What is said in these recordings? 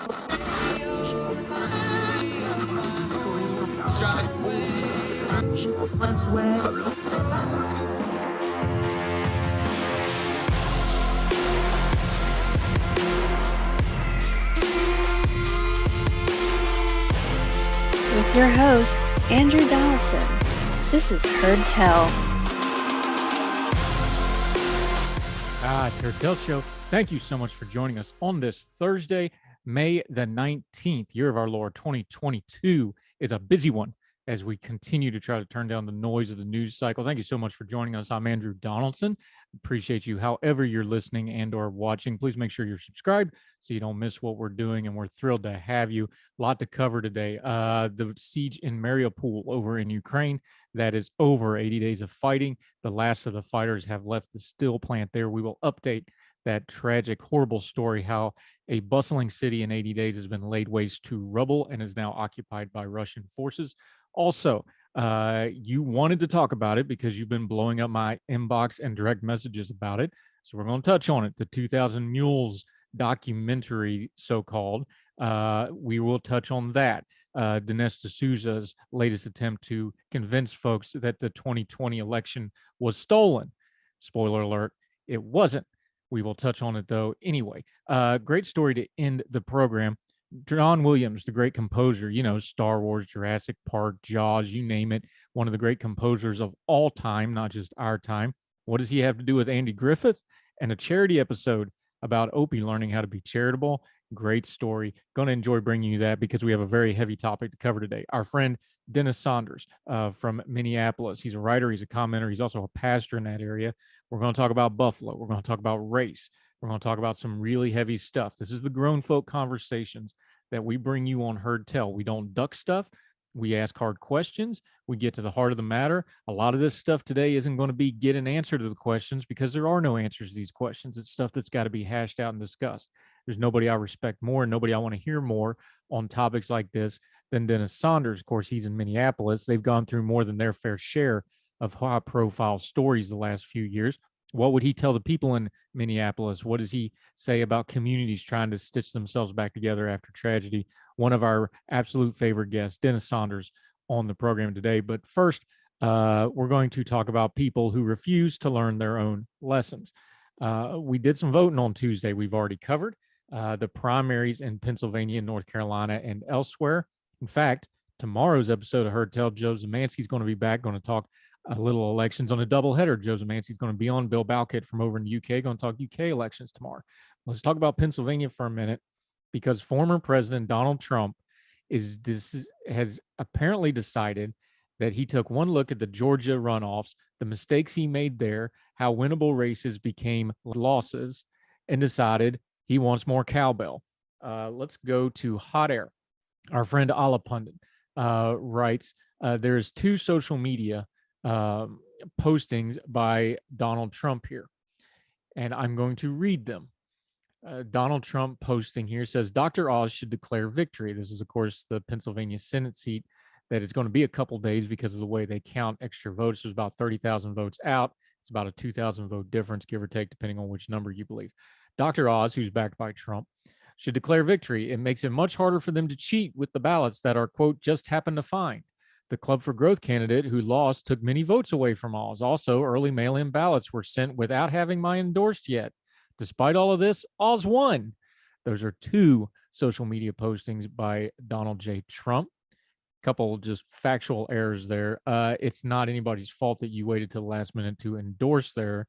With your host, Andrew Donaldson. This is Heard Tell. It's Heard Tell Show. Thank you so much for joining us on this Thursday, May the 19th, year of our Lord 2022 is a busy one as we continue to try to turn down the noise of the news cycle. Thank you so much for joining us. I'm Andrew Donaldson. Appreciate you however you're listening and or watching. Please make sure you're subscribed so you don't miss what we're doing, and we're thrilled to have you. A lot to cover today. The siege in Mariupol over in Ukraine, that is over 80 days of fighting. The last of the fighters have left the steel plant there. We will update that tragic, horrible story, how a bustling city in 80 days has been laid waste to rubble and is now occupied by Russian forces. Also, you wanted to talk about it because you've been blowing up my inbox and direct messages about it. So we're going to touch on it. The 2000 Mules documentary, so-called. We will touch on that. Dinesh D'Souza's latest attempt to convince folks that the 2020 election was stolen. Spoiler alert, it wasn't. We will touch on it, though, anyway. Great story to end the program. John Williams, the great composer, Star Wars, Jurassic Park, Jaws, you name it, one of the great composers of all time, not just our time. What does he have to do with Andy Griffith? And a charity episode about Opie learning how to be charitable. Great story. Going to enjoy bringing you that because we have a very heavy topic to cover today. Our friend Dennis Saunders from Minneapolis. He's a writer. He's a commenter. He's also a pastor in that area. We're going to talk about Buffalo. We're going to talk about race. We're going to talk about some really heavy stuff. This is the grown folk conversations that we bring you on Heard Tell. We don't duck stuff. We ask hard questions. We get to the heart of the matter. A lot of this stuff today isn't going to be get an answer to the questions because there are no answers to these questions. It's stuff that's got to be hashed out and discussed. There's nobody I respect more and nobody I want to hear more on topics like this than Dennis Saunders. Of course, he's in Minneapolis. They've gone through more than their fair share of high-profile stories the last few years. What would he tell the people in Minneapolis? What does he say about communities trying to stitch themselves back together after tragedy? One of our absolute favorite guests, Dennis Saunders, on the program today. But first, we're going to talk about people who refuse to learn their own lessons. We did some voting on Tuesday. We've already covered the primaries in Pennsylvania, North Carolina, and elsewhere. In fact, tomorrow's episode of Heard Tell, Joe Zemansky's going to be back, going to talk a little elections on a doubleheader. Joe Zemansky's going to be on. Bill Bowkett from over in the UK going to talk UK elections tomorrow. Let's talk about Pennsylvania for a minute, because former President Donald Trump has apparently decided that he took one look at the Georgia runoffs, the mistakes he made there, how winnable races became losses, and decided he wants more cowbell. Let's go to Hot Air. Our friend Ala Pundit writes, there's two social media postings by Donald Trump here, and I'm going to read them. Donald Trump posting here says, Dr. Oz should declare victory. This is, of course, the Pennsylvania Senate seat that is going to be a couple days because of the way they count extra votes. There's about 30,000 votes out. It's about a 2,000 vote difference, give or take, depending on which number you believe. Dr. Oz, who's backed by Trump, should declare victory. It makes it much harder for them to cheat with the ballots that are, quote, just happened to find. The Club for Growth candidate who lost took many votes away from Oz. Also, early mail-in ballots were sent without having mine endorsed yet. Despite all of this, Oz won. Those are two social media postings by Donald J. Trump. Couple just factual errors there. It's not anybody's fault that you waited till the last minute to endorse their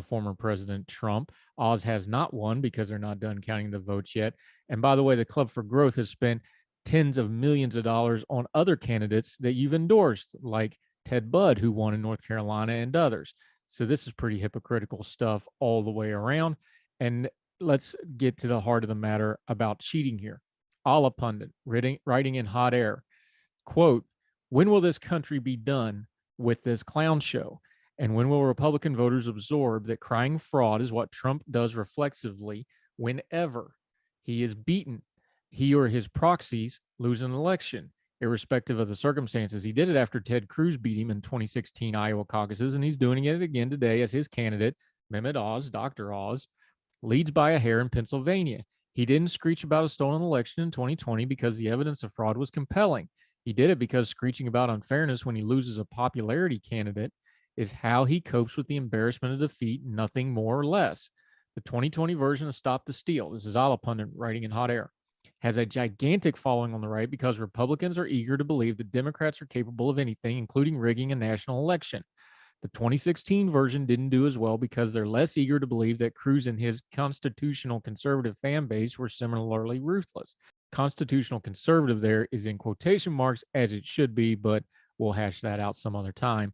former President Trump. Oz has not won because they're not done counting the votes yet. And by the way, the Club for Growth has spent tens of millions of dollars on other candidates that you've endorsed, like Ted Budd, who won in North Carolina, and others. So this is pretty hypocritical stuff all the way around. And let's get to the heart of the matter about cheating here. Ala Pundit, writing in Hot Air, quote, when will this country be done with this clown show? And when will Republican voters absorb that crying fraud is what Trump does reflexively whenever he is beaten? He or his proxies lose an election, irrespective of the circumstances. He did it after Ted Cruz beat him in 2016 Iowa caucuses, and he's doing it again today as his candidate, Mehmet Oz, Dr. Oz, leads by a hair in Pennsylvania. He didn't screech about a stolen election in 2020 because the evidence of fraud was compelling. He did it because screeching about unfairness when he loses a popularity candidate is how he copes with the embarrassment of defeat, nothing more or less. The 2020 version of Stop the Steal, this is Ala Pundit writing in Hot Air, has a gigantic following on the right because Republicans are eager to believe that Democrats are capable of anything, including rigging a national election. The 2016 version didn't do as well because they're less eager to believe that Cruz and his constitutional conservative fan base were similarly ruthless. Constitutional conservative there is in quotation marks, as it should be, but we'll hash that out some other time.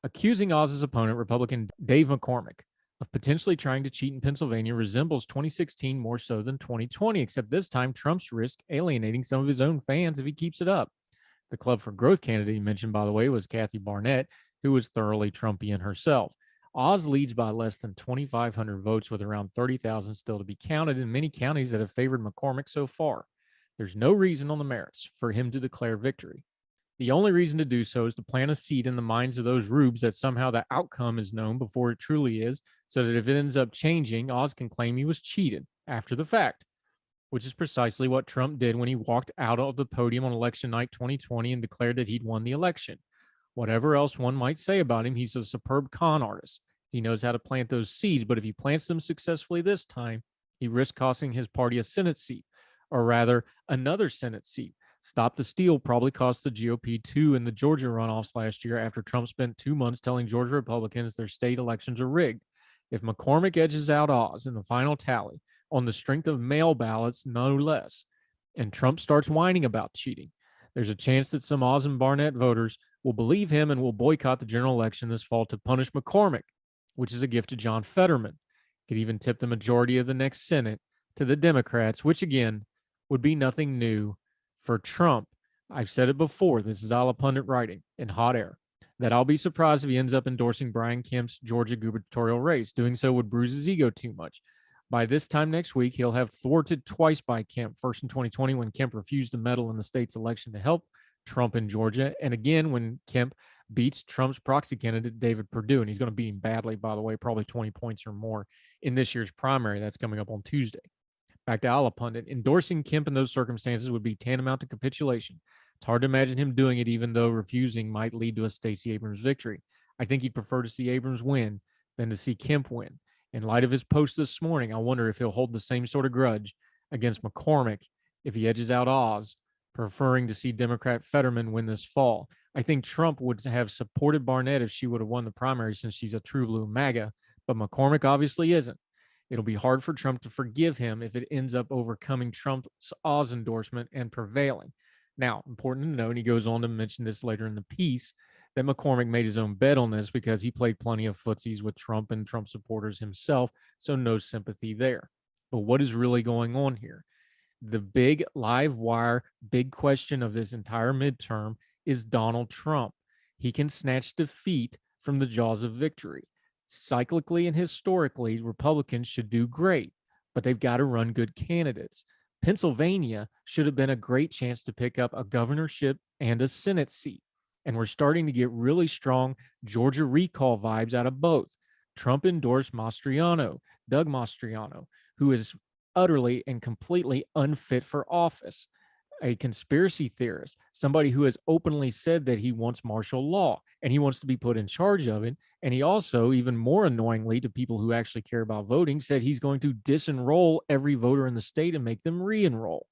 Accusing Oz's opponent, Republican Dave McCormick, of potentially trying to cheat in Pennsylvania resembles 2016 more so than 2020, except this time Trump's risk alienating some of his own fans if he keeps it up. The Club for Growth candidate he mentioned, by the way, was Kathy Barnett, who was thoroughly Trumpian herself. Oz leads by less than 2,500 votes with around 30,000 still to be counted in many counties that have favored McCormick so far. There's no reason on the merits for him to declare victory. The only reason to do so is to plant a seed in the minds of those rubes that somehow the outcome is known before it truly is, so that if it ends up changing, Oz can claim he was cheated after the fact, which is precisely what Trump did when he walked out of the podium on election night 2020 and declared that he'd won the election. Whatever else one might say about him, he's a superb con artist. He knows how to plant those seeds, but if he plants them successfully this time, he risks costing his party a Senate seat, or rather, another Senate seat. Stop the Steal probably cost the GOP 2 in the Georgia runoffs last year after Trump spent 2 months telling Georgia Republicans their state elections are rigged. If McCormick edges out Oz in the final tally, on the strength of mail ballots, no less, and Trump starts whining about cheating, there's a chance that some Oz and Barnett voters will believe him and will boycott the general election this fall to punish McCormick, which is a gift to John Fetterman. Could even tip the majority of the next Senate to the Democrats, which again would be nothing new for Trump. I've said it before, this is Ala Pundit writing in Hot Air, that I'll be surprised if he ends up endorsing Brian Kemp's Georgia gubernatorial race. Doing so would bruise his ego too much. By this time next week, he'll have thwarted twice by Kemp, first in 2020 when Kemp refused to meddle in the state's election to help Trump in Georgia, and again when Kemp beats Trump's proxy candidate, David Perdue, and he's going to beat him badly, by the way, probably 20 points or more in this year's primary that's coming up on Tuesday. Back to Ala Pundit, endorsing Kemp in those circumstances would be tantamount to capitulation. It's hard to imagine him doing it, even though refusing might lead to a Stacey Abrams victory. I think he'd prefer to see Abrams win than to see Kemp win. In light of his post this morning, I wonder if he'll hold the same sort of grudge against McCormick if he edges out Oz, preferring to see Democrat Fetterman win this fall. I think Trump would have supported Barnett if she would have won the primary since she's a true blue MAGA, but McCormick obviously isn't. It'll be hard for Trump to forgive him if it ends up overcoming Trump's Oz endorsement and prevailing. Now, important to note, and he goes on to mention this later in the piece, that McCormick made his own bet on this because he played plenty of footsies with Trump and Trump supporters himself, so no sympathy there. But what is really going on here? The big live wire, big question of this entire midterm is Donald Trump. He can snatch defeat from the jaws of victory. Cyclically and historically, Republicans should do great, but they've got to run good candidates. Pennsylvania should have been a great chance to pick up a governorship and a Senate seat. And we're starting to get really strong Georgia recall vibes out of both. Trump endorsed Mastriano, Doug Mastriano, who is utterly and completely unfit for office, a conspiracy theorist, somebody who has openly said that he wants martial law and he wants to be put in charge of it. And he also, even more annoyingly to people who actually care about voting, said he's going to disenroll every voter in the state and make them re-enroll.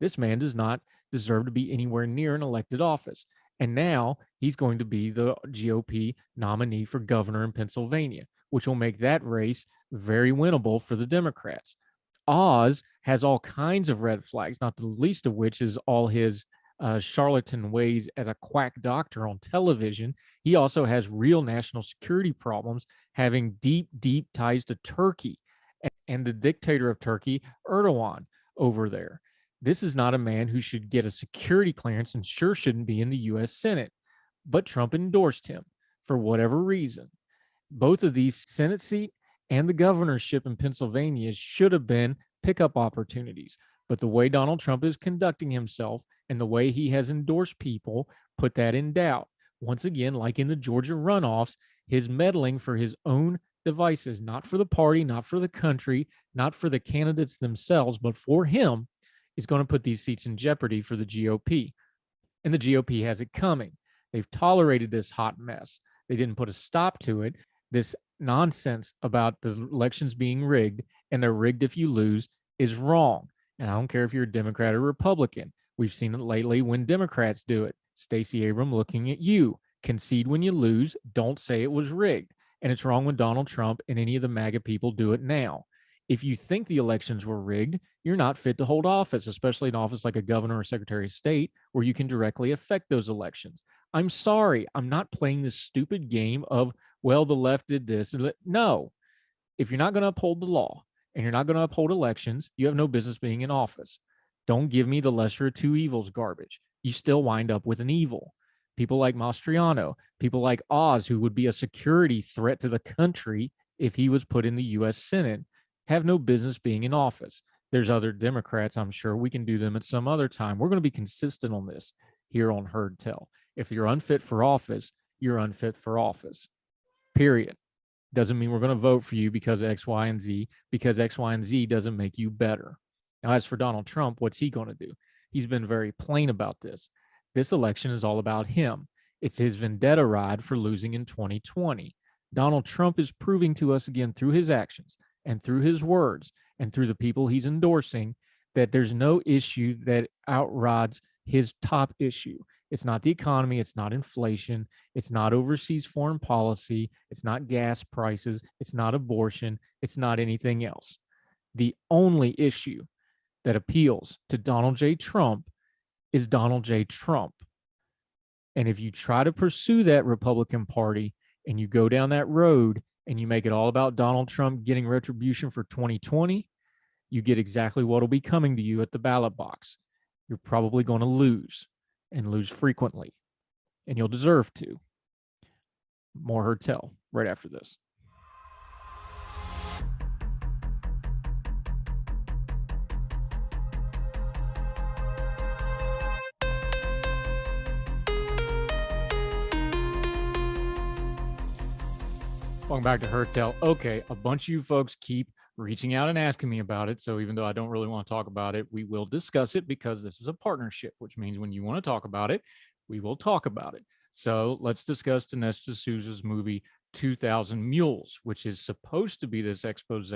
This man does not deserve to be anywhere near an elected office. And now he's going to be the GOP nominee for governor in Pennsylvania, which will make that race very winnable for the Democrats. Oz has all kinds of red flags, not the least of which is all his charlatan ways as a quack doctor on television. He also has real national security problems, having deep, deep ties to Turkey and the dictator of Turkey, Erdogan, over there. This is not a man who should get a security clearance and sure shouldn't be in the U.S. Senate. But Trump endorsed him for whatever reason. Both of these Senate seat and the governorship in Pennsylvania should have been pickup opportunities. But the way Donald Trump is conducting himself and the way he has endorsed people put that in doubt. Once again, like in the Georgia runoffs, his meddling for his own devices, not for the party, not for the country, not for the candidates themselves, but for him, is going to put these seats in jeopardy for the GOP. And the GOP has it coming. They've tolerated this hot mess. They didn't put a stop to it. This nonsense about the elections being rigged, and they're rigged if you lose, is wrong. And I don't care if you're a Democrat or Republican. We've seen it lately when Democrats do it. Stacey Abrams looking at you. Concede when you lose. Don't say it was rigged. And it's wrong when Donald Trump and any of the MAGA people do it now. If you think the elections were rigged, you're not fit to hold office, especially an office like a governor or secretary of state where you can directly affect those elections. I'm sorry. I'm not playing this stupid game of, well, the left did this. No. If you're not going to uphold the law and you're not going to uphold elections, you have no business being in office. Don't give me the lesser of two evils garbage. You still wind up with an evil. People like Mastriano, people like Oz, who would be a security threat to the country if he was put in the U.S. Senate, have no business being in office. There's other Democrats, I'm sure. We can do them at some other time. We're going to be consistent on this here on Heard Tell. If you're unfit for office, you're unfit for office. Period. Doesn't mean we're going to vote for you because of X, Y, and Z, because X, Y, and Z doesn't make you better. Now, as for Donald Trump, what's he going to do? He's been very plain about this. This election is all about him. It's his vendetta ride for losing in 2020. Donald Trump is proving to us again through his actions and through his words and through the people he's endorsing that there's no issue that outrides his top issue. It's not the economy. It's not inflation. It's not overseas foreign policy. It's not gas prices. It's not abortion. It's not anything else. The only issue that appeals to Donald J. Trump is Donald J. Trump. And if you try to pursue that Republican Party and you go down that road and you make it all about Donald Trump getting retribution for 2020, you get exactly what will be coming to you at the ballot box. You're probably going to lose and lose frequently, and you'll deserve to. More Heard Tell right after this. Welcome back to Heard Tell. Okay, a bunch of you folks keep reaching out and asking me about it. So even though I don't really want to talk about it, we will discuss it because this is a partnership, which means when you want to talk about it, we will talk about it. So let's discuss Dinesh D'Souza's movie 2000 Mules, which is supposed to be this expose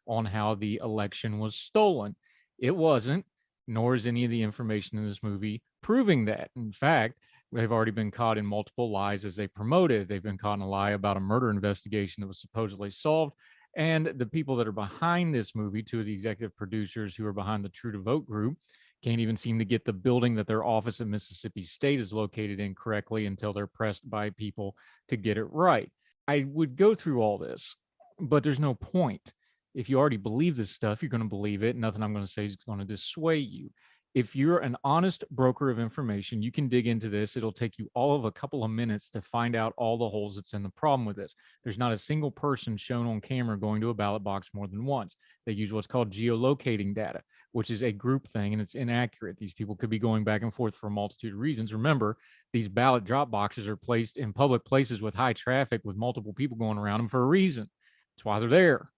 on how the election was stolen. It wasn't, nor is any of the information in this movie proving that. In fact, they've already been caught in multiple lies as they promote it. They've been caught in a lie about a murder investigation that was supposedly solved. And the people that are behind this movie, two of the executive producers who are behind the True to Vote group, can't even seem to get the building that their office at Mississippi State is located in correctly until they're pressed by people to get it right. I would go through all this, but there's no point. If you already believe this stuff, you're going to believe it. Nothing I'm going to say is going to dissuade you. If you're an honest broker of information, you can dig into this. It'll take you all of a couple of minutes to find out all the holes that's in the problem with this. There's not a single person shown on camera going to a ballot box more than once. They use what's called geolocating data, which is a group thing, and it's inaccurate. These people could be going back and forth for a multitude of reasons. Remember, these ballot drop boxes are placed in public places with high traffic with multiple people going around them for a reason. That's why they're there.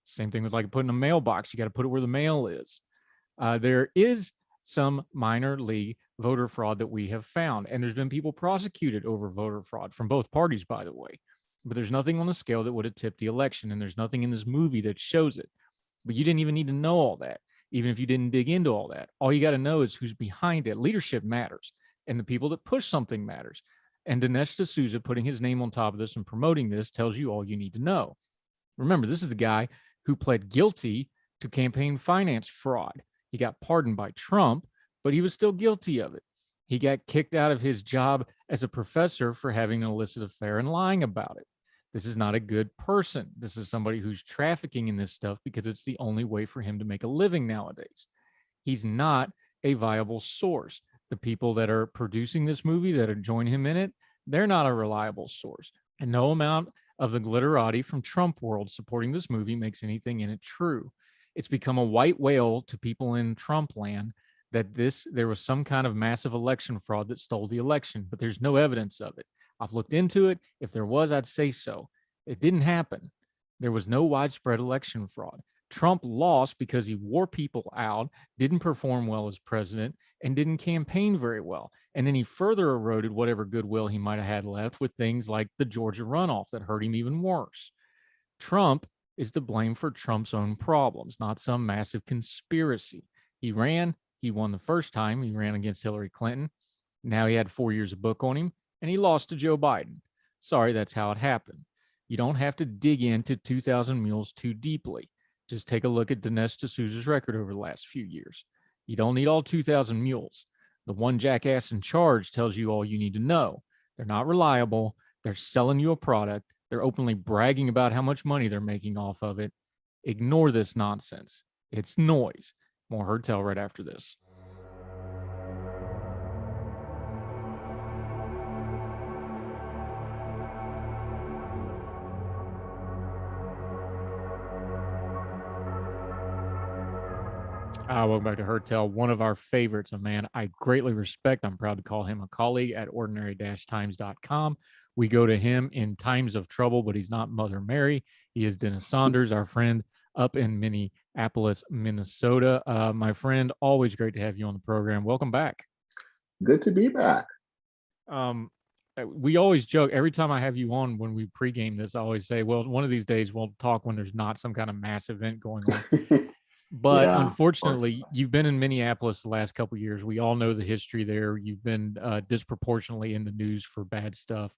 Same thing with like putting a mailbox. You got to put it where the mail is. There is some minor league voter fraud that we have found. And there's been people prosecuted over voter fraud from both parties, by the way. But there's nothing on the scale that would have tipped the election. And there's nothing in this movie that shows it. But you didn't even need to know all that, even if you didn't dig into all that. All you got to know is who's behind it. Leadership matters. And the people that push something matters. And Dinesh D'Souza putting his name on top of this and promoting this tells you all you need to know. Remember, this is the guy who pled guilty to campaign finance fraud. He got pardoned by Trump, but he was still guilty of it. He got kicked out of his job as a professor for having an illicit affair and lying about it. This is not a good person. This is somebody who's trafficking in this stuff because it's the only way for him to make a living nowadays. He's not a viable source. The people that are producing this movie that are joining him in it, they're not a reliable source. And no amount of the glitterati from Trump world supporting this movie makes anything in it true. It's become a white whale to people in Trump land that there was some kind of massive election fraud that stole the election, but there's no evidence of it. I've looked into it. If there was, I'd say so. It didn't happen. There was no widespread election fraud. Trump lost because he wore people out, didn't perform well as president, and didn't campaign very well. And then he further eroded whatever goodwill he might have had left with things like the Georgia runoff that hurt him even worse. Trump is to blame for Trump's own problems, not some massive conspiracy. He ran, he won the first time, he ran against Hillary Clinton. Now he had 4 years of book on him, and he lost to Joe Biden. Sorry, that's how it happened. You don't have to dig into 2,000 Mules too deeply. Just take a look at Dinesh D'Souza's record over the last few years. You don't need all 2,000 Mules. The one jackass in charge tells you all you need to know. They're not reliable. They're selling you a product. They're openly bragging about how much money they're making off of it. Ignore this nonsense. It's noise. More Heard Tell right after this. Welcome back to Heard Tell, one of our favorites, a man I greatly respect. I'm proud to call him a colleague at ordinary-times.com. We go to him in times of trouble, but he's not Mother Mary. He is Dennis Saunders, our friend up in Minneapolis, Minnesota. My friend, always great to have you on the program. Welcome back. Good to be back. We always joke every time I have you on when we pregame this, I always say, well, one of these days we'll talk when there's not some kind of mass event going on. But yeah, unfortunately, you've been in Minneapolis the last couple of years. We all know the history there. You've been disproportionately in the news for bad stuff.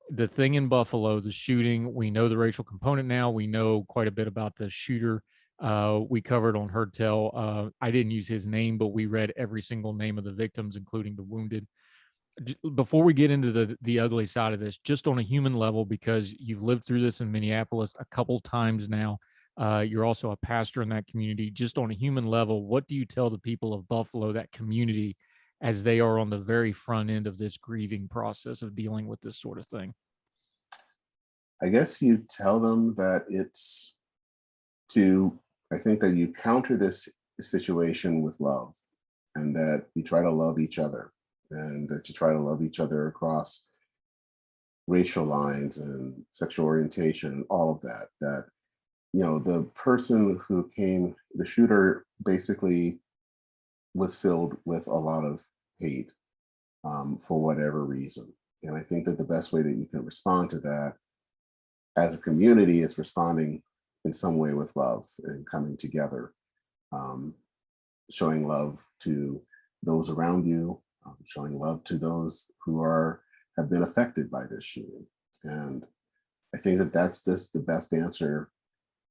The thing in Buffalo, the shooting, we know the racial component now. We know quite a bit about the shooter. We covered on Heard Tell. I didn't use his name, but we read every single name of the victims, including the wounded. Before we get into the ugly side of this, just on a human level, because you've lived through this in Minneapolis a couple times now. You're also a pastor in that community. Just on a human level, what do you tell the people of Buffalo, that community, as they are on the very front end of this grieving process of dealing with this sort of thing? I guess you tell them that I think that you counter this situation with love, and that you try to love each other, and that you try to love each other across racial lines and sexual orientation and all of that, the person who came, the shooter, basically was filled with a lot of hate for whatever reason. And I think that the best way that you can respond to that as a community is responding in some way with love and coming together, showing love to those around you, showing love to those who have been affected by this shooting. And I think that that's just the best answer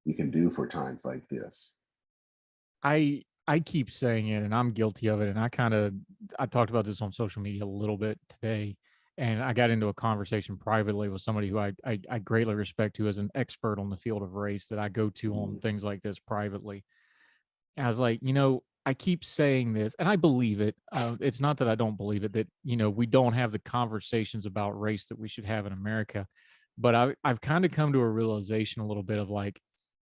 you can do for times like this. I keep saying it, and I'm guilty of it. And I talked about this on social media a little bit today, and I got into a conversation privately with somebody who I greatly respect, who is an expert on the field of race, that I go to on things like this privately. And I was like, I keep saying this, and I believe it. It's not that I don't believe it, that, we don't have the conversations about race that we should have in America. But I've kind of come to a realization a little bit of like,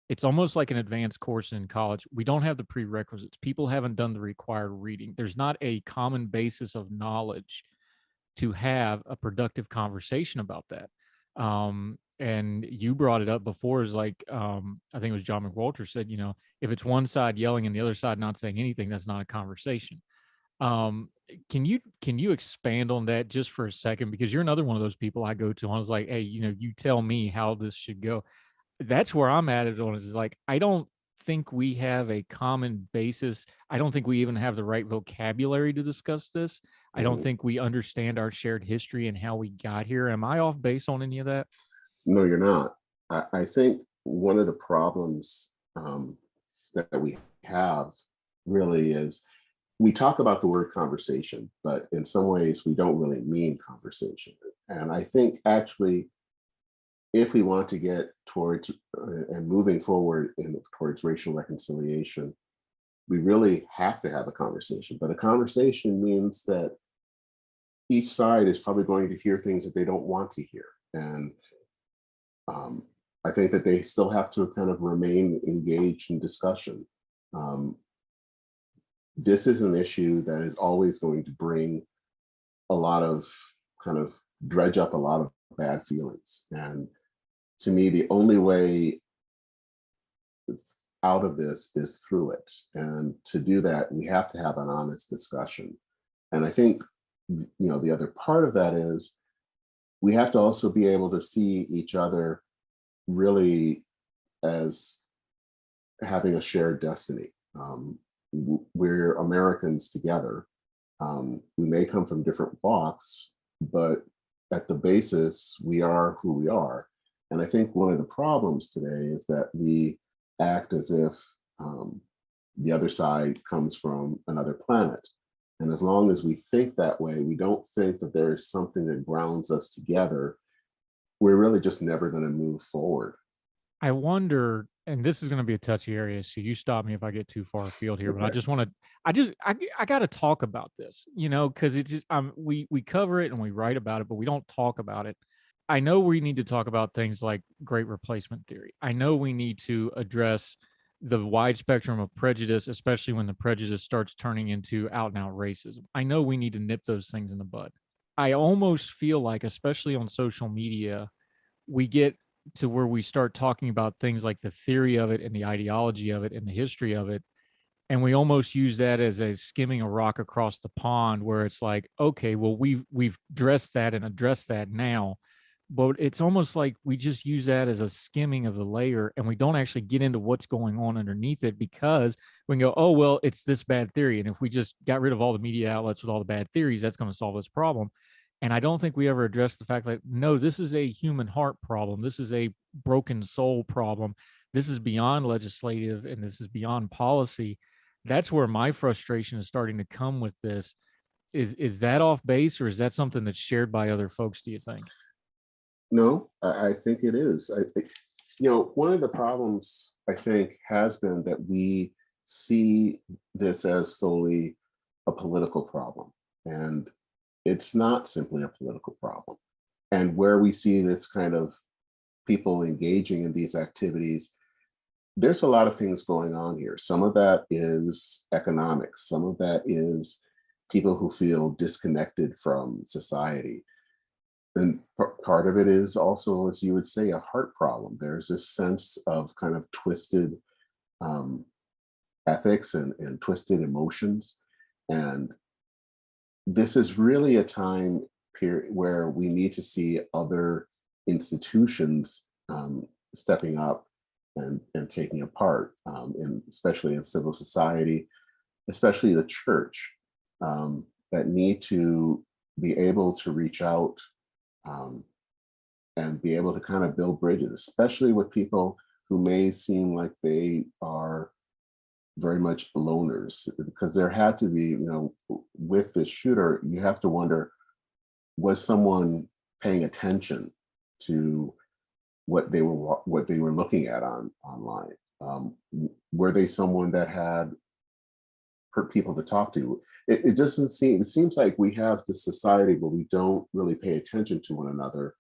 it's almost like an advanced course in college. We don't have the prerequisites. People haven't done the required reading. There's not a common basis of knowledge to have a productive conversation about that. And you brought it up before, is like, I think it was John McWalter said, if it's one side yelling and the other side not saying anything, that's not a conversation. Can you expand on that just for a second? Because you're another one of those people I go to. I was like, hey, you tell me how this should go. That's where I'm at it on, is like, I don't think we have a common basis. I don't think we even have the right vocabulary to discuss this. I don't think we understand our shared history and how we got here. Am I off base on any of that? No, you're not. I think one of the problems that we have really is, we talk about the word conversation, but in some ways we don't really mean conversation. And I think actually, if we want to get towards and moving forward towards racial reconciliation, we really have to have a conversation. But a conversation means that each side is probably going to hear things that they don't want to hear. And I think that they still have to kind of remain engaged in discussion. This is an issue that is always going to bring a lot of kind of dredge up a lot of bad feelings. And to me, the only way out of this is through it. And to do that, we have to have an honest discussion. And I think, the other part of that is we have to also be able to see each other really as having a shared destiny. We're Americans together. We may come from different walks, but at the basis, we are who we are. And I think one of the problems today is that we act as if the other side comes from another planet. And as long as we think that way, we don't think that there is something that grounds us together, we're really just never going to move forward. I wonder, and this is going to be a touchy area, so you stop me if I get too far afield here. But I Okay. just want to, I got to talk about this, because it's just, we cover it and we write about it, but we don't talk about it. I know we need to talk about things like great replacement theory. I know we need to address the wide spectrum of prejudice, especially when the prejudice starts turning into out and out racism. I know we need to nip those things in the bud. I almost feel like, especially on social media, we get to where we start talking about things like the theory of it and the ideology of it and the history of it. And we almost use that as a skimming a rock across the pond, where it's like, okay, well, we've dressed that and addressed that now. But it's almost like we just use that as a skimming of the layer, and we don't actually get into what's going on underneath it, because we can go, oh, well, it's this bad theory. And if we just got rid of all the media outlets with all the bad theories, that's going to solve this problem. And I don't think we ever address the fact that, no, this is a human heart problem. This is a broken soul problem. This is beyond legislative, and this is beyond policy. That's where my frustration is starting to come with this. Is that off base, or is that something that's shared by other folks, do you think? No, I think it is. I think, one of the problems I think has been that we see this as solely a political problem. And it's not simply a political problem. And where we see this kind of people engaging in these activities, there's a lot of things going on here. Some of that is economics, some of that is people who feel disconnected from society. And part of it is also, as you would say, a heart problem. There's this sense of kind of twisted um, ethics and twisted emotions. And this is really a time period where we need to see other institutions stepping up and taking a part, especially in civil society, especially the church, that need to be able to reach out um, and be able to kind of build bridges, especially with people who may seem like they are very much loners, because there had to be, with the shooter, you have to wonder, was someone paying attention to what they were looking at online? Were they someone that had people to talk to? It doesn't seem, it seems like we have this society where we don't really pay attention to one another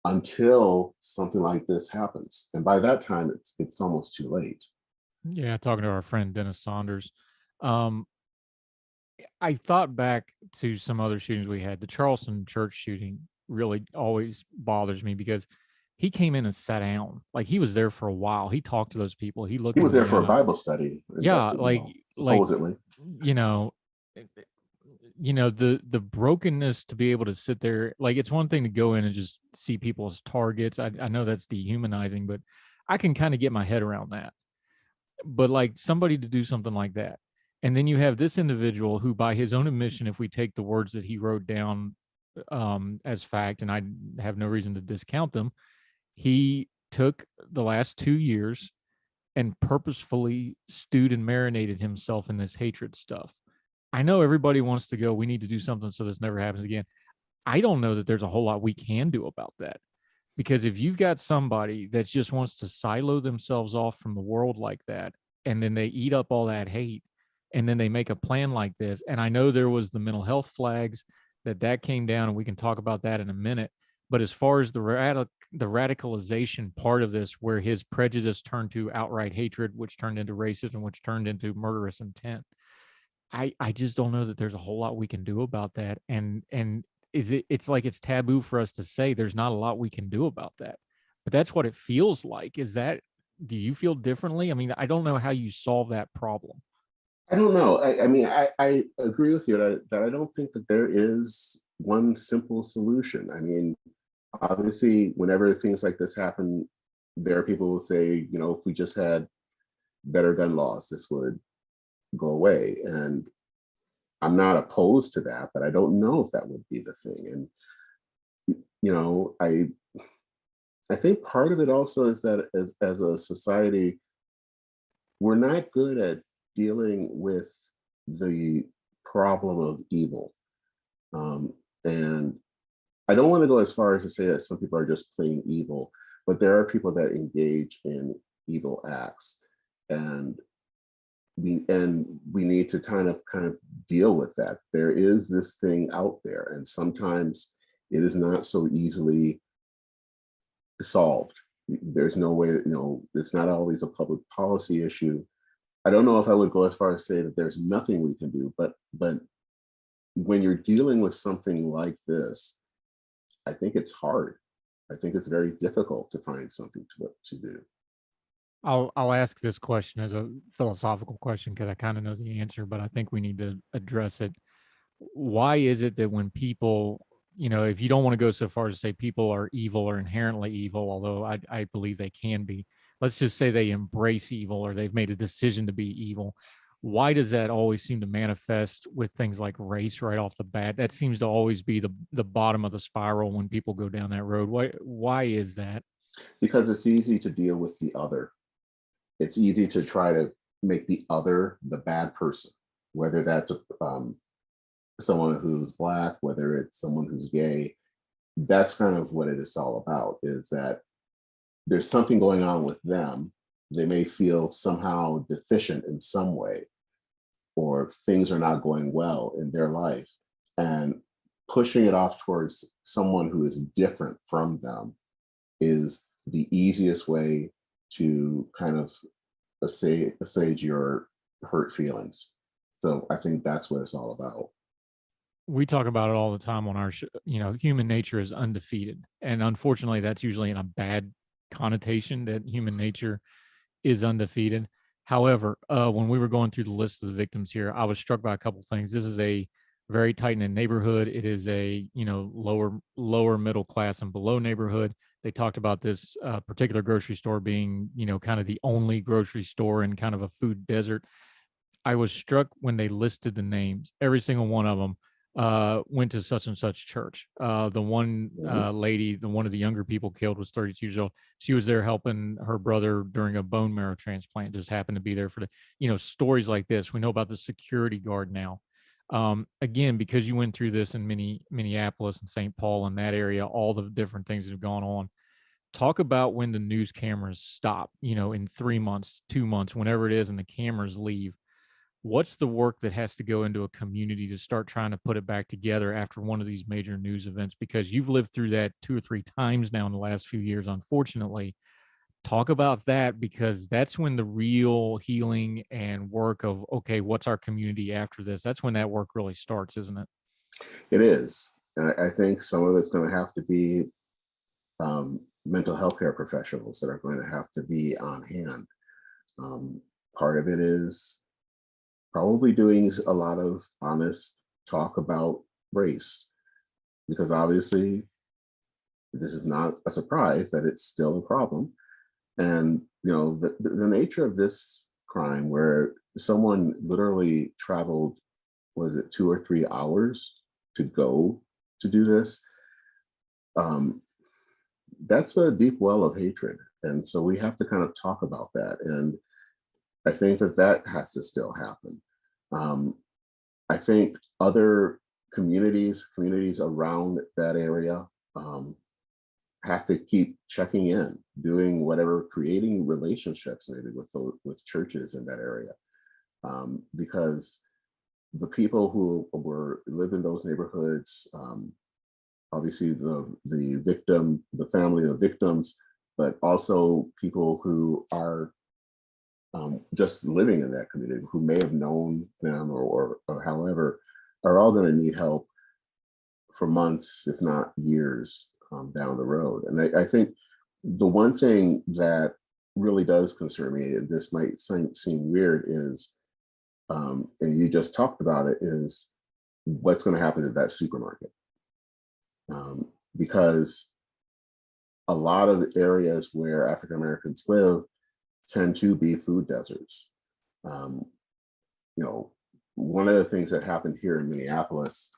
until something like this happens. And by that time, it's almost too late. Yeah, talking to our friend Dennis Saunders. Um, I thought back to some other shootings we had. The Charleston church shooting really always bothers me, because he came in and sat down. Like, he was there for a while. He talked to those people. He looked He was them there in for a the eye. Bible study, Yeah, like supposedly. you know, eh, eh, the brokenness to be able to sit there. Like, it's one thing to go in and just see people as targets. I know that's dehumanizing, but I can kind of get my head around that. But like, somebody to do something like that, and then you have this individual who, by his own admission, if we take the words that he wrote down as fact, and I have no reason to discount them, he took the last 2 years and purposefully stewed and marinated himself in this hatred stuff. I know everybody wants to go, we need to do something so this never happens again. I don't know that there's a whole lot we can do about that. Because if you've got somebody that just wants to silo themselves off from the world like that, and then they eat up all that hate, and then they make a plan like this, and I know there was the mental health flags that came down, and we can talk about that in a minute. But as far as the radicalization part of this, where his prejudice turned to outright hatred, which turned into racism, which turned into murderous intent, I just don't know that there's a whole lot we can do about that. And it's like, it's taboo for us to say there's not a lot we can do about that. But that's what it feels like. Is that do you feel differently? I mean, I don't know how you solve that problem. I don't know. I mean, I agree with you that I don't think that there is one simple solution. I mean, obviously, whenever things like this happen, there are people who say, you know, if we just had better gun laws, this would go away. And I'm not opposed to that, but I don't know if that would be the thing. And you know, I think part of it also is that as a society, we're not good at dealing with the problem of evil. And I don't want to go as far as to say that some people are just plain evil, but there are people that engage in evil acts, and we need to kind of deal with that. There is this thing out there, and sometimes it is not so easily solved. There's no way, you know, it's not always a public policy issue. I don't know if I would go as far as say that there's nothing we can do, but when you're dealing with something like this, I think it's hard. I think it's very difficult to find something to do. I'll ask this question as a philosophical question because I kind of know the answer, but I think we need to address it. Why is it that when people, if you don't want to go so far as to say people are evil or inherently evil, although I believe they can be, let's just say they embrace evil or they've made a decision to be evil. Why does that always seem to manifest with things like race right off the bat? That seems to always be the bottom of the spiral when people go down that road. Why is that? Because it's easy to deal with the other. It's easy to try to make the other the bad person, whether that's someone who's Black, whether it's someone who's gay. That's kind of what it is all about, is that there's something going on with them. They may feel somehow deficient in some way, or things are not going well in their life. And pushing it off towards someone who is different from them is the easiest way to kind of assuage your hurt feelings. So I think that's what it's all about. We talk about it all the time on our show. Human nature is undefeated. And unfortunately, that's usually in a bad connotation, that human nature is undefeated. However, when we were going through the list of the victims here, I was struck by a couple things. This is a very tight knit neighborhood. It is a lower middle class and below neighborhood. They talked about this particular grocery store being kind of the only grocery store in kind of a food desert. I was struck when they listed the names. Every single one of them went to such and such church. The one lady, one of the younger people killed, was 32 years old. She was there helping her brother during a bone marrow transplant, just happened to be there for stories like this. We know about the security guard now. Again, because you went through this in Minneapolis and St. Paul and that area, all the different things that have gone on. Talk about when the news cameras stop, in 3 months, 2 months, whenever it is, and the cameras leave. What's the work that has to go into a community to start trying to put it back together after one of these major news events? Because you've lived through that 2 or 3 times now in the last few years, unfortunately. Talk about that, because that's when the real healing and work of, okay, what's our community after this? That's when that work really starts, isn't it? It is. I think some of it's going to have to be mental health care professionals that are going to have to be on hand. Part of it is probably doing a lot of honest talk about race, because obviously this is not a surprise that it's still a problem. And the nature of this crime, where someone literally traveled, was it 2 or 3 hours to go to do this? That's a deep well of hatred. And so we have to kind of talk about that. And I think that has to still happen. I think other communities around that area have to keep checking in, doing whatever, creating relationships maybe with churches in that area, because the people who live in those neighborhoods, obviously the family of victims, but also people who are just living in that community, who may have known them or however, are all going to need help for months, if not years, down the road. And I think the one thing that really does concern me, and this might seem weird, is, and you just talked about it, is what's going to happen to that supermarket. Because a lot of the areas where African Americans live tend to be food deserts. Um, you know, one of the things that happened here in Minneapolis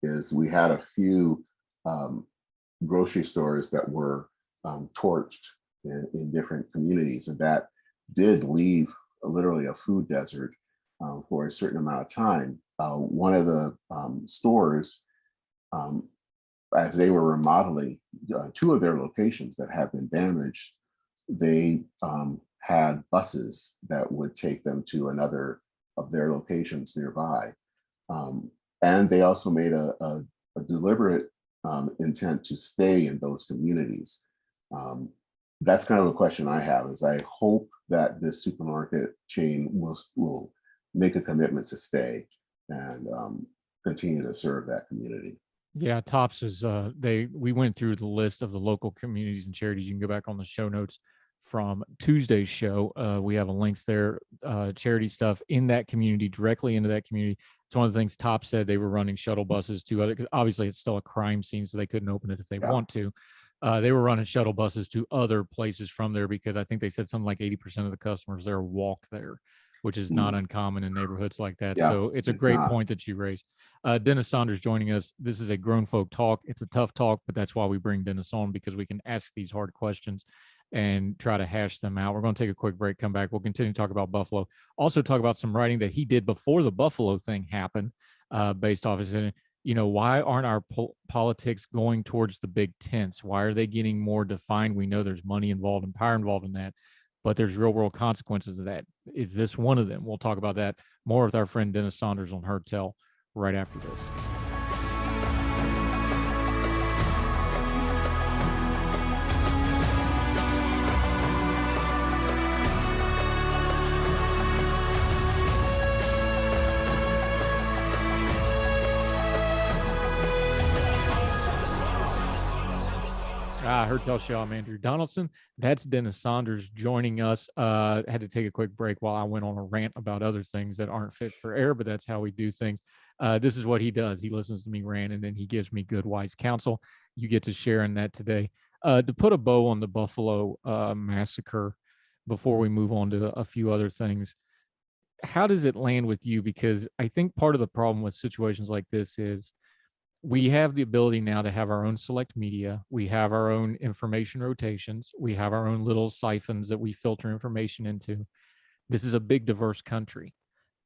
is we had a few grocery stores that were torched in different communities, and that did leave literally a food desert for a certain amount of time. One of the stores, as they were remodeling two of their locations that had been damaged, they had buses that would take them to another of their locations nearby. And they also made a deliberate intent to stay in those communities. That's kind of a question I have, is I hope that this supermarket chain will make a commitment to stay and continue to serve that community. Yeah, Tops is we went through the list of the local communities and charities. You can go back on the show notes from Tuesday's show. We have a links there, charity stuff in that community, directly into that community. It's one of the things Tops said. They were running shuttle buses to other, because obviously it's still a crime scene, so they couldn't open it if they want to. They were running shuttle buses to other places from there, because I think they said something like 80% of the customers there walk there, which is not uncommon in neighborhoods like that. Yeah, so it's a great point that you raised. Dennis Saunders joining us. This is a grown folk talk. It's a tough talk, but that's why we bring Dennis on, because we can ask these hard questions and try to hash them out. We're going to take a quick break, come back. We'll continue to talk about Buffalo. Also talk about some writing that he did before the Buffalo thing happened, based off his, why aren't our politics going towards the big tents? Why are they getting more defined? We know there's money involved and power involved in that, but there's real world consequences of that. Is this one of them? We'll talk about that more with our friend Dennis Saunders on Heard Tell right after this. Heard Tell Show. I'm Andrew Donaldson. That's Dennis Saunders joining us. Had to take a quick break while I went on a rant about other things that aren't fit for air, but that's how we do things. This is what he does. He listens to me rant, and then he gives me good, wise counsel. You get to share in that today. To put a bow on the Buffalo massacre before we move on to a few other things, how does it land with you? Because I think part of the problem with situations like this is we have the ability now to have our own select media. We have our own information rotations. We have our own little siphons that we filter information into. This is a big, diverse country.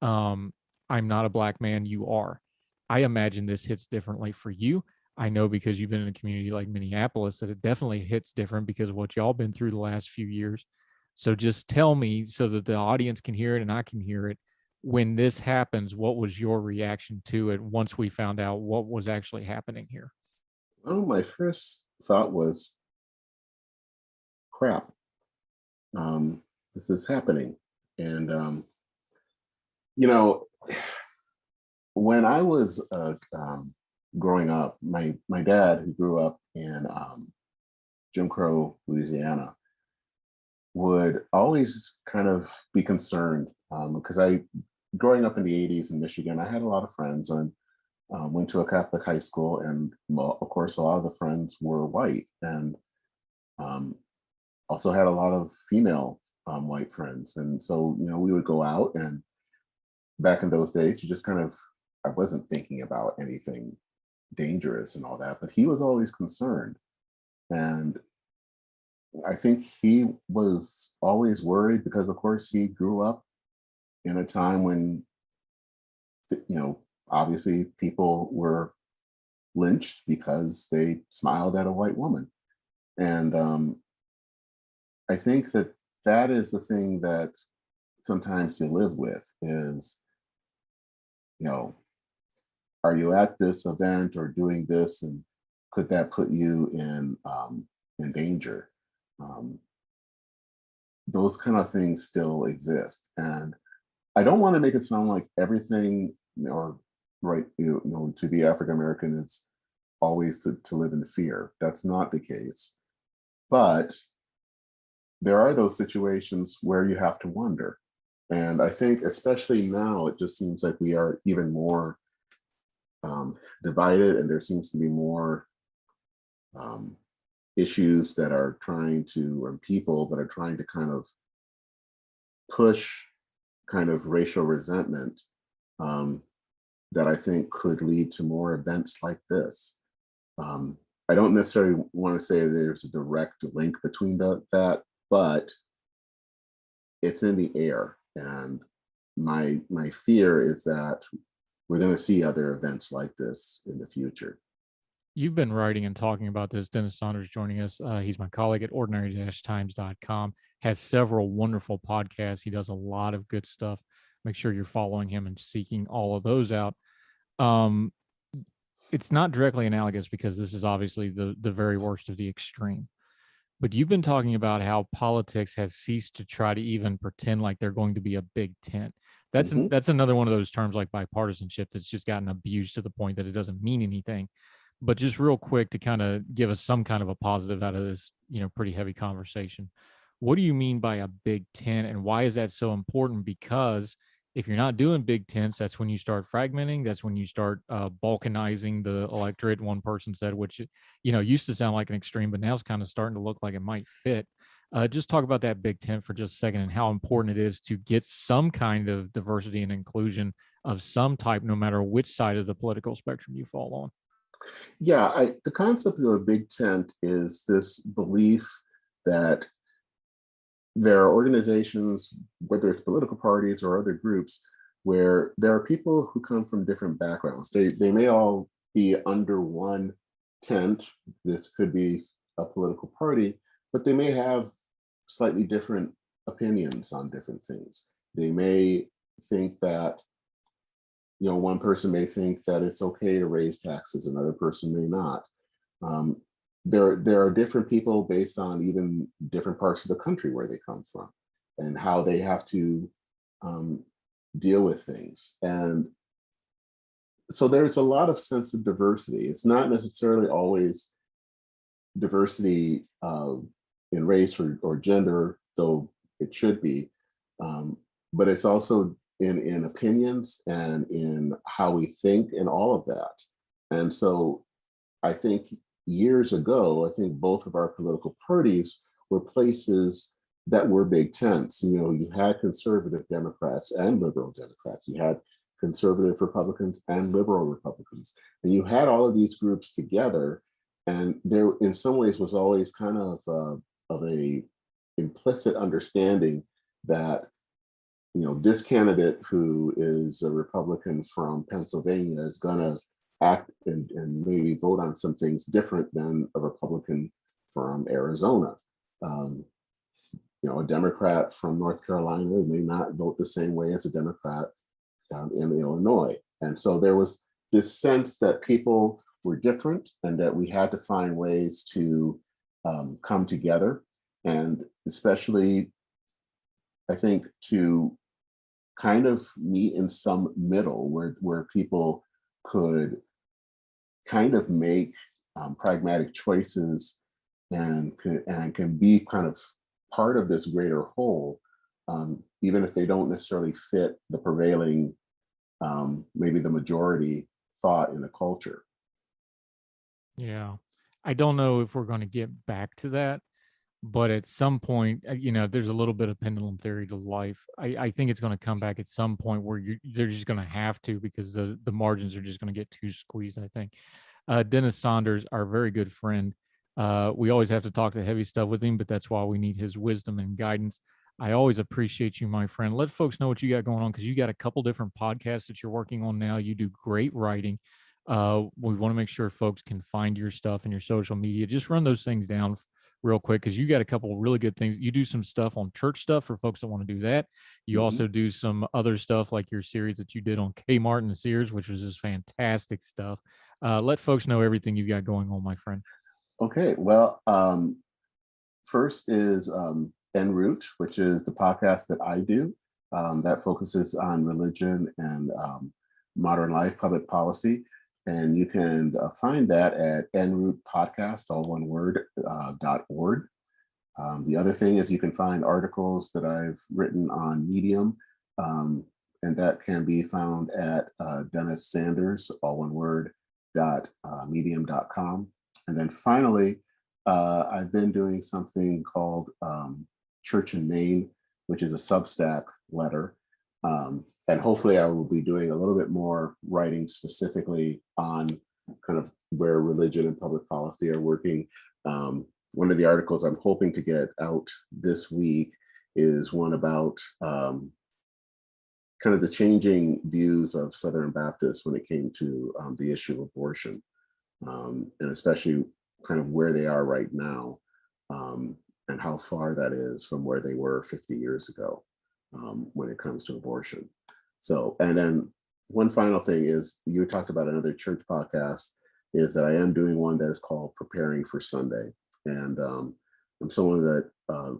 I'm not a black man. You are. I imagine this hits differently for you. I know, because you've been in a community like Minneapolis, that it definitely hits different because of what y'all been through the last few years. So just tell me, so that the audience can hear it and I can hear it, when this happens, what was your reaction to it once we found out what was actually happening here? Well, my first thought was, crap, this is happening. And, when I was growing up, my dad, who grew up in Jim Crow, Louisiana, would always kind of be concerned, because growing up in the 80s in Michigan, I had a lot of friends, and went to a Catholic high school, and of course, a lot of the friends were white, and also had a lot of female white friends. And so, we would go out, and back in those days, I wasn't thinking about anything dangerous and all that, but he was always concerned. And I think he was always worried because, of course, he grew up in a time when, obviously people were lynched because they smiled at a white woman. And I think that is the thing that sometimes you live with is, are you at this event or doing this, and could that put you in danger? Those kind of things still exist. And I don't want to make it sound like everything, or right, to be African American, it's always to live in fear. That's not the case. But there are those situations where you have to wonder. And I think, especially now, it just seems like we are even more divided, and there seems to be more um, issues that are trying to, and people that are trying to kind of push kind of racial resentment um, that I think could lead to more events like this. I don't necessarily want to say there's a direct link between that, but it's in the air. And my fear is that we're going to see other events like this in the future. You've been writing and talking about this. Dennis Saunders joining us. He's my colleague at ordinary-times.com, has several wonderful podcasts. He does a lot of good stuff. Make sure you're following him and seeking all of those out. It's not directly analogous because this is obviously the very worst of the extreme. But you've been talking about how politics has ceased to try to even pretend like they're going to be a big tent. That's another one of those terms like bipartisanship that's just gotten abused to the point that it doesn't mean anything. But just real quick to kind of give us some kind of a positive out of this, pretty heavy conversation. What do you mean by a big tent, and why is that so important? Because if you're not doing big tents, that's when you start fragmenting. That's when you start balkanizing the electorate. One person said, which used to sound like an extreme, but now it's kind of starting to look like it might fit. Just talk about that big tent for just a second and how important it is to get some kind of diversity and inclusion of some type, no matter which side of the political spectrum you fall on. Yeah, the concept of a big tent is this belief that there are organizations, whether it's political parties or other groups, where there are people who come from different backgrounds. They may all be under one tent. This could be a political party, but they may have slightly different opinions on different things. They may think that, one person may think that it's okay to raise taxes, another person may not. There are different people based on even different parts of the country where they come from and how they have to deal with things. And so there's a lot of sense of diversity. It's not necessarily always diversity in race or gender, though it should be, but it's also in opinions and in how we think and all of that. And so I think years ago, I think both of our political parties were places that were big tents. You had conservative Democrats and liberal Democrats. You had conservative Republicans and liberal Republicans. And you had all of these groups together. And there, in some ways, was always kind of a implicit understanding that this candidate who is a Republican from Pennsylvania is going to act and maybe vote on some things different than a Republican from Arizona. A Democrat from North Carolina may not vote the same way as a Democrat in Illinois. And so there was this sense that people were different and that we had to find ways to come together. And especially, I think, to kind of meet in some middle where people could kind of make pragmatic choices and can be kind of part of this greater whole, even if they don't necessarily fit the prevailing, maybe the majority thought in the culture. Yeah. I don't know if we're going to get back to that, but at some point, there's a little bit of pendulum theory to life. I think it's going to come back at some point where they're just going to have to, because the margins are just going to get too squeezed, I think. Dennis Saunders, our very good friend, we always have to talk the heavy stuff with him, but that's why we need his wisdom and guidance. I always appreciate you, my friend. Let folks know what you got going on, because you got a couple different podcasts that you're working on now. You do great writing. We want to make sure folks can find your stuff and your social media. Just run those things down real quick, because you got a couple really good things. You do some stuff on church stuff for folks that want to do that. You also do some other stuff like your series that you did on Kmart and Sears, which was just fantastic stuff. Let folks know everything you've got going on, my friend. Okay, well, first is En Route, which is the podcast that I do that focuses on religion and modern life, public policy. And you can find that at enroutepodcast, all one word, .org. The other thing is you can find articles that I've written on Medium, and that can be found at Dennis Sanders, all one word, medium.com. And then finally, I've been doing something called Church in Maine, which is a Substack letter. And hopefully I will be doing a little bit more writing specifically on kind of where religion and public policy are working. One of the articles I'm hoping to get out this week is one about kind of the changing views of Southern Baptists when it came to the issue of abortion, and especially kind of where they are right now, and how far that is from where they were 50 years ago when it comes to abortion. So, and then one final thing is, you talked about another church podcast, is that I am doing one that is called Preparing for Sunday. And I'm someone that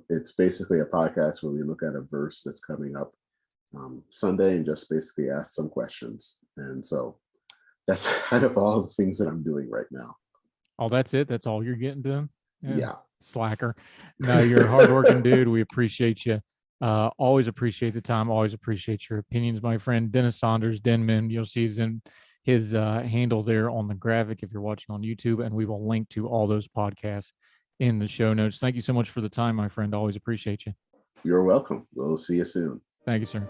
it's basically a podcast where we look at a verse that's coming up Sunday and just basically ask some questions. And so that's kind of all the things that I'm doing right now. Oh, that's it? That's all you're getting done? Yeah. Slacker. No, you're a hardworking dude. We appreciate you. Always appreciate the time. Always appreciate your opinions, my friend. Dennis Saunders, Denman. You'll see his handle there on the graphic if you're watching on YouTube, and we will link to all those podcasts in the show notes. Thank you so much for the time, my friend. Always appreciate you. You're welcome. We'll see you soon. Thank you, sir.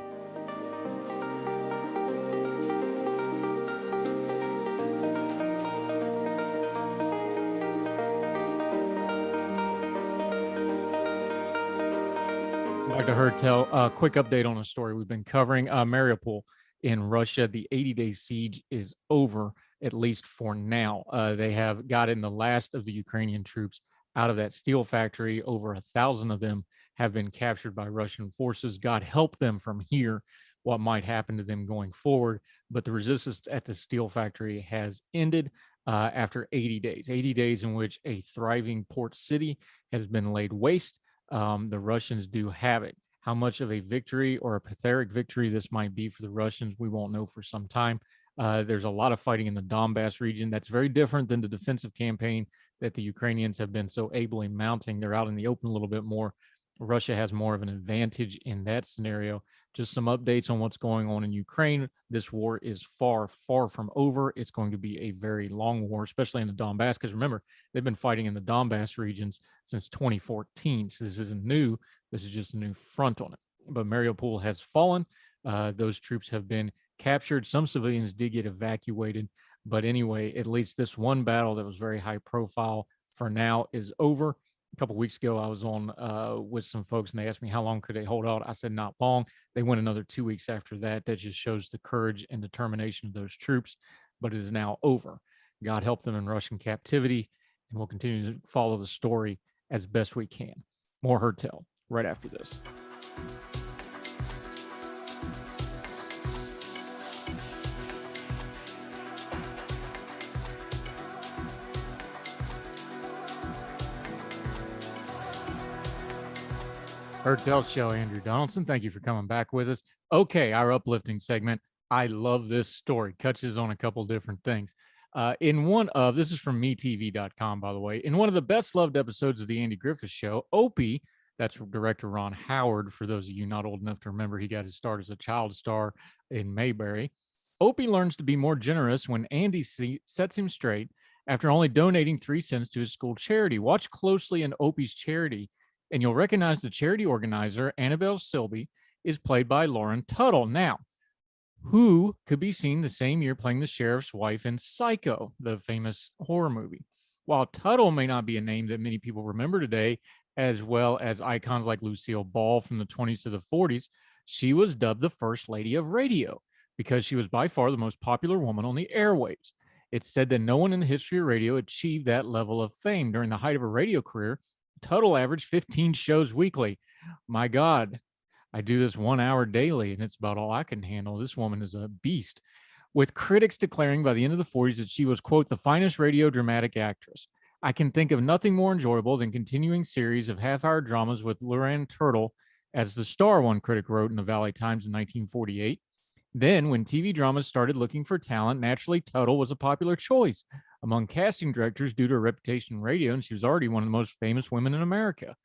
Like I heard tell a quick update on a story we've been covering. Mariupol in Russia, the 80-day siege is over, at least for now. They have gotten the last of the Ukrainian troops out of that steel factory. Over 1,000 of them have been captured by Russian forces. God help them from here, what might happen to them going forward. But the resistance at the steel factory has ended after 80 days, 80 days in which a thriving port city has been laid waste. The Russians do have it. How much of a victory or a pathetic victory this might be for the Russians, we won't know for some time. There's a lot of fighting in the Donbass region. That's very different than the defensive campaign that the Ukrainians have been so ably mounting. They're out in the open a little bit more. Russia has more of an advantage in that scenario. Just some updates on what's going on in Ukraine. This war is far, far from over. It's going to be a very long war, especially in the Donbass, because remember, they've been fighting in the Donbass regions since 2014. So this isn't new. This is just a new front on it. But Mariupol has fallen. Those troops have been captured. Some civilians did get evacuated. But anyway, at least this one battle that was very high profile for now is over. A couple of weeks ago, I was on with some folks and they asked me how long could they hold out. I said, not long. They went another 2 weeks after that. That just shows the courage and determination of those troops, but it is now over. God help them in Russian captivity, and we'll continue to follow the story as best we can. More Heard Tell right after this. Heard Tell Show, Andrew Donaldson. Thank you for coming back with us. Okay, our uplifting segment. I love this story. Touches on a couple different things. This is from metv.com, by the way. In one of the best loved episodes of the Andy Griffith Show, Opie, that's director Ron Howard, for those of you not old enough to remember, he got his start as a child star in Mayberry. Opie learns to be more generous when Andy sets him straight after only donating 3 cents to his school charity. Watch closely in Opie's charity, and you'll recognize the charity organizer, Annabelle Silby, is played by Lauren Tuttle. Now, who could be seen the same year playing the sheriff's wife in Psycho, the famous horror movie. While Tuttle may not be a name that many people remember today, as well as icons like Lucille Ball from the 20s to the 40s, she was dubbed the First Lady of Radio because she was by far the most popular woman on the airwaves. It's said that no one in the history of radio achieved that level of fame. During the height of her radio career, Tuttle averaged 15 shows weekly. My God, I do this 1 hour daily, and it's about all I can handle. This woman is a beast. With critics declaring by the end of the 40s that she was, quote, the finest radio dramatic actress. I can think of nothing more enjoyable than continuing series of half-hour dramas with Lauren Tuttle as the star, one critic wrote in the Valley Times in 1948. Then, when TV dramas started looking for talent, naturally Tuttle was a popular choice among casting directors due to her reputation in radio, and she was already one of the most famous women in America.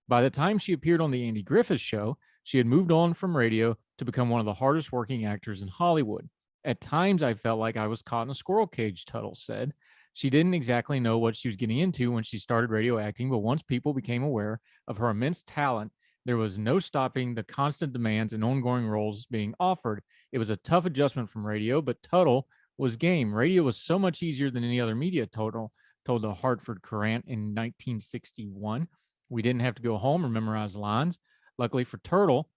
By the time she appeared on the Andy Griffith Show, she had moved on from radio to become one of the hardest working actors in Hollywood. At times, I felt like I was caught in a squirrel cage, Tuttle said. She didn't exactly know what she was getting into when she started radio acting, but once people became aware of her immense talent, there was no stopping the constant demands and ongoing roles being offered. It was a tough adjustment from radio, but Tuttle was game. Radio was so much easier than any other media, Tuttle told the Hartford Courant in 1961. We didn't have to go home or memorize lines. Luckily for Tuttle,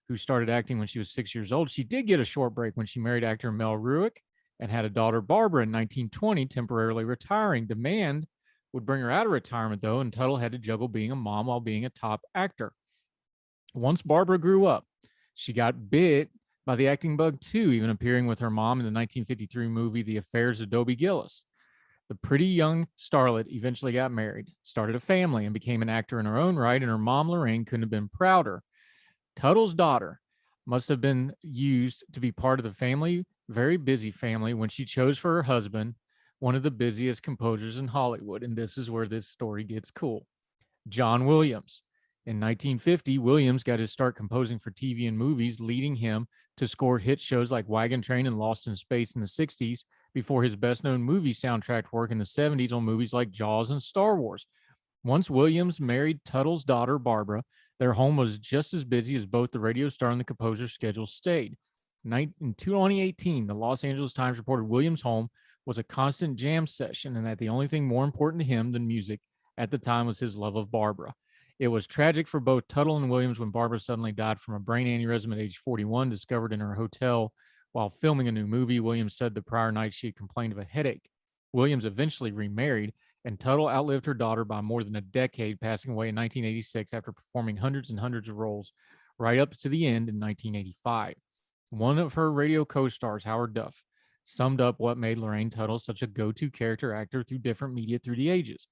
who started acting when she was 6 years old, she did get a short break when she married actor Mel Ruick and had a daughter, Barbara, in 1920, temporarily retiring. Demand would bring her out of retirement, though, and Tuttle had to juggle being a mom while being a top actor. Once Barbara grew up, she got bit by the acting bug, too, even appearing with her mom in the 1953 movie The Affairs of Dobie Gillis. The pretty young starlet eventually got married, started a family, and became an actor in her own right, and her mom, Lorraine, couldn't have been prouder. Tuttle's daughter must have been used to be part of the family, very busy family, when she chose for her husband one of the busiest composers in Hollywood. And this is where this story gets cool. John Williams. In 1950, Williams got his start composing for TV and movies, leading him to score hit shows like Wagon Train and Lost in Space in the 60s, before his best-known movie soundtrack work in the 70s on movies like Jaws and Star Wars. Once Williams married Tuttle's daughter, Barbara, their home was just as busy as both the radio star and the composer's schedule stayed. In 2018, the Los Angeles Times reported Williams' home was a constant jam session, and that the only thing more important to him than music at the time was his love of Barbara. It was tragic for both Tuttle and Williams when Barbara suddenly died from a brain aneurysm at age 41, discovered in her hotel while filming a new movie. Williams said the prior night she had complained of a headache. Williams eventually remarried, and Tuttle outlived her daughter by more than a decade, passing away in 1986 after performing hundreds and hundreds of roles right up to the end in 1985. One of her radio co-stars, Howard Duff, summed up what made Lorraine Tuttle such a go-to character actor through different media through the ages.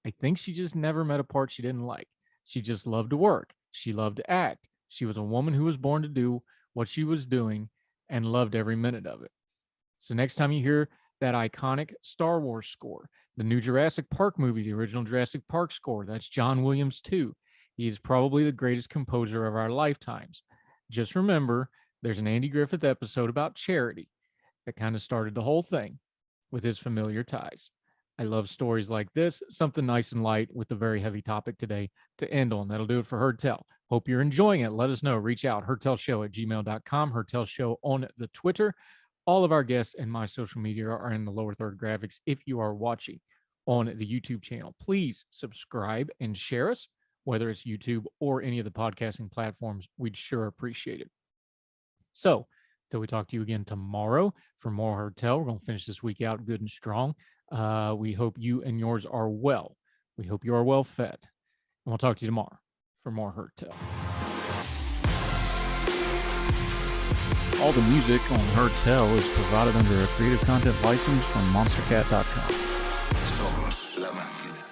I think she just never met a part she didn't like. She just loved to work. She loved to act. She was a woman who was born to do what she was doing and loved every minute of it. So next time you hear that iconic Star Wars score, the new Jurassic Park movie, the original Jurassic Park score, that's John Williams too. He is probably the greatest composer of our lifetimes. Just remember, there's an Andy Griffith episode about charity that kind of started the whole thing with his familiar ties. I love stories like this, something nice and light with a very heavy topic today to end on. That'll do it for Heard Tell. Hope you're enjoying it. Let us know. Reach out, heardtellshow@gmail.com, heardtellshow on the Twitter. All of our guests and my social media are in the lower third graphics. If you are watching on the YouTube channel, please subscribe and share us, whether it's YouTube or any of the podcasting platforms. We'd sure appreciate it. So, till we talk to you again tomorrow for more Heard Tell, we're going to finish this week out good and strong. We hope you and yours are well. We hope you are well fed. And we'll talk to you tomorrow for more Heard Tell. All the music on Heard Tell is provided under a Creative Content license from monstercat.com. Somos la máquina.